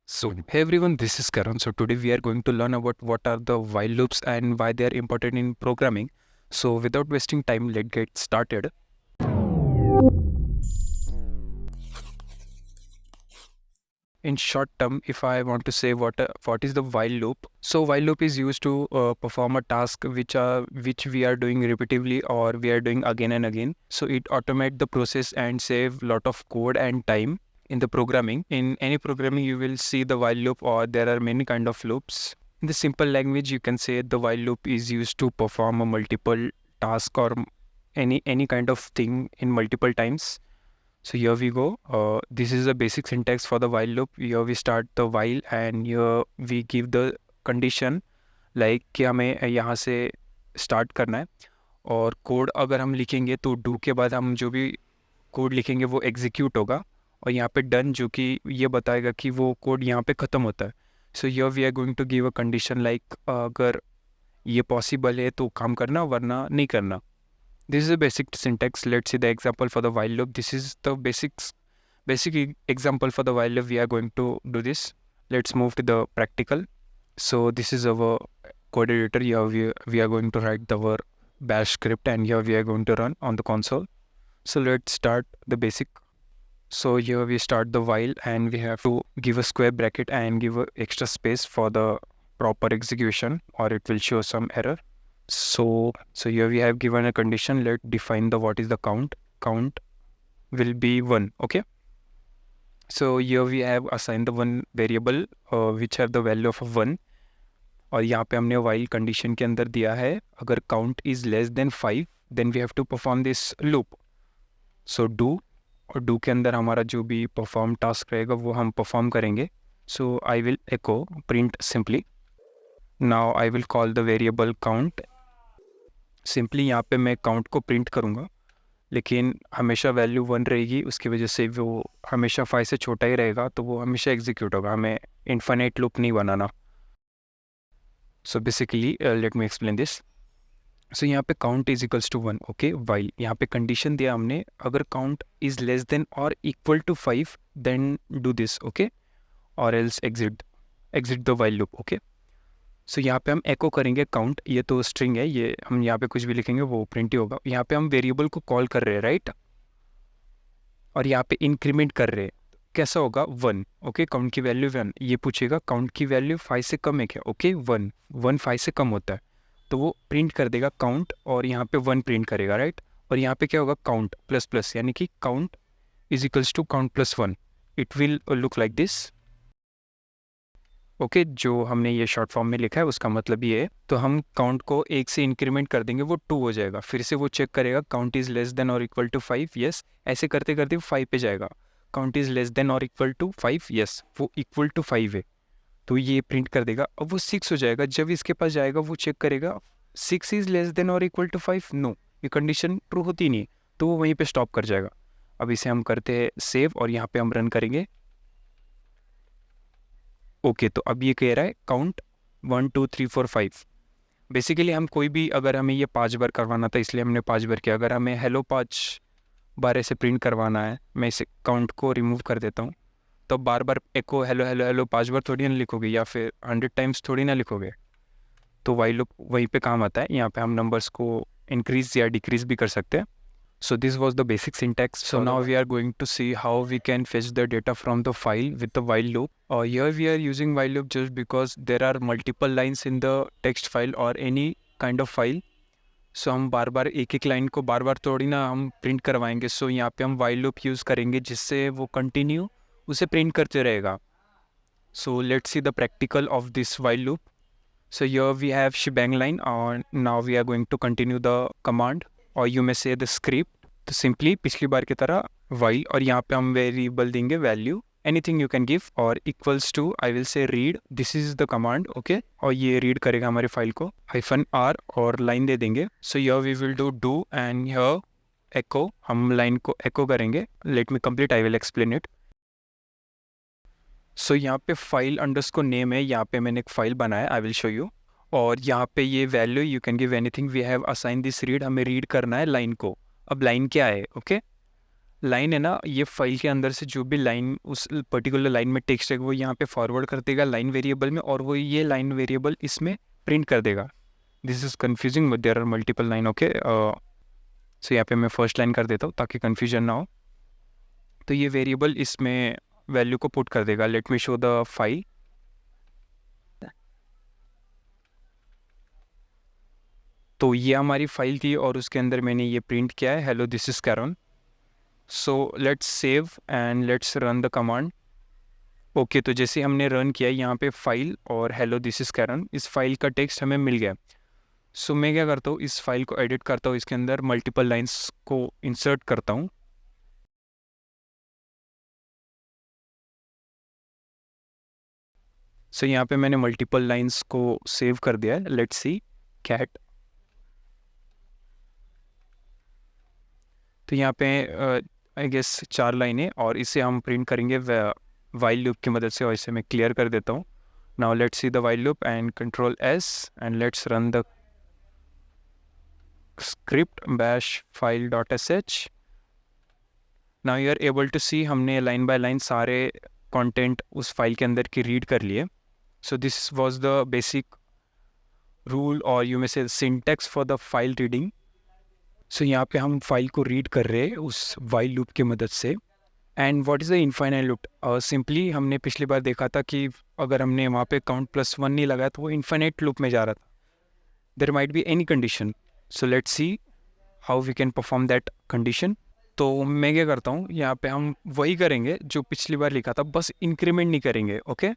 So, hey everyone, this is Karan. So, today we are going to learn about what are the while loops and why they are important in programming. So, without wasting time, let's get started. In short term, if I want to say what is the while loop, so while loop is used to perform a task which we are doing repetitively or we are doing again and again. So, it automate the process and save lot of code and time in the programming. In any programming, you will see the while loop, or there are many kind of loops. In the simple language, you can say the while loop is used to perform a multiple task or any kind of thing in multiple times. So here we go. This is the basic syntax for the while loop. Here we start the while and here we give the condition like कि हमें यहाँ से start करना है, और code अगर हम लिखेंगे तो do के बाद हम जो भी कोड लिखेंगे वो एग्जीक्यूट होगा, और यहाँ पे डन जो कि ये बताएगा कि वो कोड यहाँ पे ख़त्म होता है. So here we are going to give a condition like अगर ये पॉसिबल है तो काम करना वरना नहीं करना. This is a basic syntax. Let's see the example for the while loop. This is the basic example for the while loop. We are going to do this. Let's move to the practical. So this is our code editor. Here we are going to write our bash script, and here we are going to run on the console. So let's start the basic. So here we start the while, and we have to give a square bracket and give a extra space for the proper execution, or it will show some error. So here we have given a condition. Let's define the what is the count. Count will be 1. Okay. So here we have assigned the one variable which have the value of 1. और यहाँ पे हमने while condition के अंदर दिया है अगर count is less than 5 then we have to perform this loop. So do, और do के अंदर हमारा जो भी perform task रहेगा वो हम perform करेंगे. So I will echo print simply. Now I will call the variable count. Simply यहाँ पे मैं काउंट को प्रिंट करूँगा, लेकिन हमेशा वैल्यू 1 रहेगी, उसकी वजह से वो हमेशा 5 से छोटा ही रहेगा, तो वो हमेशा एग्जीक्यूट होगा. हमें इन्फिनिट लूप नहीं बनाना. So basically let me explain this. So यहाँ पे count is equals to 1. Okay, while यहाँ पे कंडीशन दिया हमने अगर काउंट इज लेस देन और equal to 5 then do this. Okay, और else exit the while loop. Okay, so यहाँ पे हम एको करेंगे काउंट. ये तो स्ट्रिंग है, ये हम यहाँ पे कुछ भी लिखेंगे वो प्रिंट ही होगा. यहाँ पे हम वेरिएबल को कॉल कर रहे हैं, राइट, और यहाँ पे इंक्रीमेंट कर रहे हैं. कैसा होगा 1. ओके, काउंट की वैल्यू 1. ये पूछेगा काउंट की वैल्यू 5 से कम है क्या. ओके, 1 5 से कम होता है तो वो प्रिंट कर देगा काउंट, और यहाँ पे 1 प्रिंट करेगा, राइट. और यहाँ पे क्या होगा काउंट प्लस प्लस, यानी कि count is equals to count plus 1. It will look like this. Okay, जो हमने ये शॉर्ट फॉर्म में लिखा है उसका मतलब ये है. तो हम काउंट को 1 से इंक्रीमेंट कर देंगे, वो 2 हो जाएगा. फिर से वो चेक करेगा काउंट इज लेस देन और इक्वल टू 5. यस, ऐसे करते करते 5 पे जाएगा. काउंट इज लेस देन और इक्वल टू 5. यस, वो इक्वल टू 5 है तो ये प्रिंट कर देगा. अब वो 6 हो जाएगा. जब इसके पास जाएगा वो चेक करेगा 6 इज लेस देन और इक्वल टू 5. नो, ये कंडीशन ट्रू होती नहीं है, तो वो वहीं पे स्टॉप कर जाएगा. अब इसे हम करते हैं सेव, और यहाँ पे हम रन करेंगे. ओके, तो अब ये कह रहा है काउंट 1 2 3 4 5. बेसिकली हम कोई भी, अगर हमें ये 5 बार करवाना था इसलिए हमने 5 बार किया. अगर हमें हेलो 5 बार ऐसे प्रिंट करवाना है, मैं इसे काउंट को रिमूव कर देता हूँ, तो बार बार एको हेलो हेलो हेलो 5 बार थोड़ी ना लिखोगे, या फिर 100 टाइम्स थोड़ी ना लिखोगे. तो वाइल लूप वहीं पे काम आता है. यहाँ पे हम नंबर्स को इंक्रीज या डिक्रीज भी कर सकते हैं. So this was the basic syntax. So now we are going to see how we can fetch the data from the file with the while loop. Here we are using while loop just because there are multiple lines in the text file or any kind of file. So हम बार बार एक एक line को बार बार थोड़ी ना हम print करवाएंगे. So यहाँ पे हम while loop यूज़ करेंगे जिससे वो कंटिन्यू उसे प्रिंट करते रहेगा. So let's see the practical of this while loop. So here we have shebang line, and now we are going to continue the command, or you may say the script. तो simply पिछली बार की तरह while, और यहाँ पे हम variable देंगे value anything you can give, और equals to I will say read. This is the command. Okay, और ये रीड करेगा हमारी फाइल को. -r और लाइन दे देंगे. So here we will do and here echo. हम लाइन को एको करेंगे. Let me complete, I will explain it. So यहाँ पे फाइल अंडरस्कोर नेम है, यहाँ पे मैंने एक फाइल बनाया, आई विल शो यू. और यहाँ पे ये value you can give anything. We have assign this read, हमें रीड करना है लाइन को. अब लाइन क्या है? ओके, लाइन है ना, ये फाइल के अंदर से जो भी लाइन उस पर्टिकुलर लाइन में टेक्स्ट है वो यहाँ पे फॉरवर्ड कर देगा लाइन वेरिएबल में, और वो ये लाइन वेरिएबल इसमें प्रिंट कर देगा. This is confusing but there are multiple line. Okay, so यहाँ पे मैं फर्स्ट लाइन कर देता हूँ ताकि कन्फ्यूजन ना हो. तो ये वेरिएबल इसमें वैल्यू को पुट कर देगा. Let me show the file. तो ये हमारी फाइल थी और उसके अंदर मैंने ये प्रिंट किया है, hello this is Karen. So let's save and let's run the command. Okay, तो जैसे हमने रन किया यहाँ पे फाइल और हेलो दिस इज़ कैरन, इस फाइल का टेक्स्ट हमें मिल गया. सो मैं क्या करता हूँ, इस फाइल को एडिट करता हूँ, इसके अंदर मल्टीपल लाइंस को इंसर्ट करता हूँ. सो यहाँ पे मैंने मल्टीपल लाइंस को सेव कर दिया है. Let's see cat. तो यहाँ पे आई गेस 4 लाइनें, और इसे हम प्रिंट करेंगे वाइल लूप की मदद से, और इसे मैं क्लियर कर देता हूँ. Now let's see the while loop and control S and let's run the script bash file.sh. now you are able to see हमने लाइन बाय लाइन सारे कंटेंट उस फाइल के अंदर की रीड कर लिए. so this was the basic rule or you may say syntax for the file reading. so यहाँ पे हम फाइल को रीड कर रहे हैं उस वाइल लूप की मदद से. And what is the infinite loop? Simply हमने पिछली बार देखा था कि अगर हमने वहाँ पे काउंट +1 नहीं लगाया तो वो इनफाइनाइट लूप में जा रहा था. There might be any condition. So let's see how we can perform that condition. तो मैं क्या करता हूँ, यहाँ पे हम वही करेंगे जो पिछली बार लिखा था, बस इंक्रीमेंट नहीं करेंगे. ओके,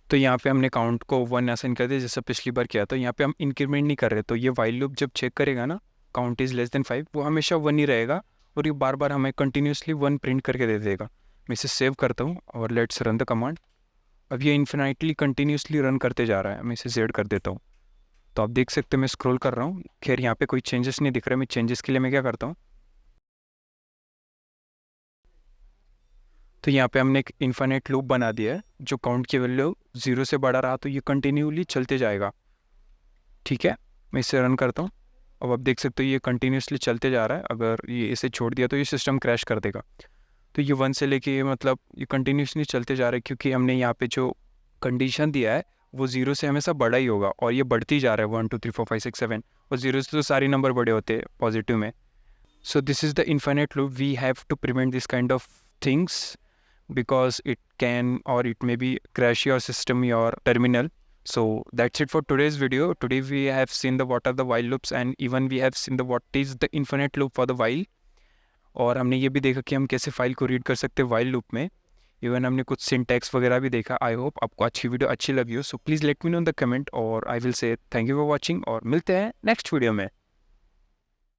तो यहाँ पे हमने काउंट को 1 असाइन कर दिया जैसा पिछली बार किया. तो यहाँ पे हम इंक्रीमेंट नहीं कर रहे. तो ये वाइल लूप जब चेक करेगा ना काउंट इज़ लेस देन 5, वो हमेशा 1 ही रहेगा, और ये बार बार हमें कंटिन्यूसली 1 प्रिंट करके दे देगा. मैं इसे सेव करता हूँ और लेट्स रन द कमांड. अब ये इन्फिनाइटली कंटिन्यूसली रन करते जा रहा है. मैं इसे जेड कर देता हूँ. तो आप देख सकते हैं मैं स्क्रॉल कर रहा हूँ. खैर यहाँ पे कोई चेंजेस नहीं दिख रहा है. मैं चेंजेस के लिए मैं क्या करता हूँ, तो यहाँ पे हमने एक इन्फिनिट लूप बना दिया है. जो काउंट की वैल्यू 0 से बढ़ा रहा तो ये कंटिन्यूली चलते जाएगा. ठीक है, मैं इसे रन करता हूँ. अब आप देख सकते हो ये कंटिन्यूसली चलते जा रहा है. अगर ये इसे छोड़ दिया तो ये सिस्टम क्रैश कर देगा. तो ये 1 से लेके मतलब ये कंटिन्यूसली चलते जा रहा है, क्योंकि हमने यहाँ पे जो कंडीशन दिया है वो 0 से हमेशा बड़ा ही होगा, और ये बढ़ती जा रहा है 1 2 3 4 5 6 7, और 0 से तो सारे नंबर बड़े होते हैं पॉजिटिव में. So this is the infinite loop. We have to prevent this kind of things because it can or it may be crash your system, your terminal. So that's it for today's video. Today we have seen the what are the while loops, and even we have seen the what is the infinite loop for the while. और हमने ये भी देखा कि हम कैसे file को read कर सकते हैं वाइल लूप में. इवन हमने कुछ सिंटैक्स वगैरह भी देखा. आई होप आपको अच्छी वीडियो अच्छी लगी हो. So please let me know in the comment, और I will say thank you for watching, और मिलते हैं नेक्स्ट वीडियो में.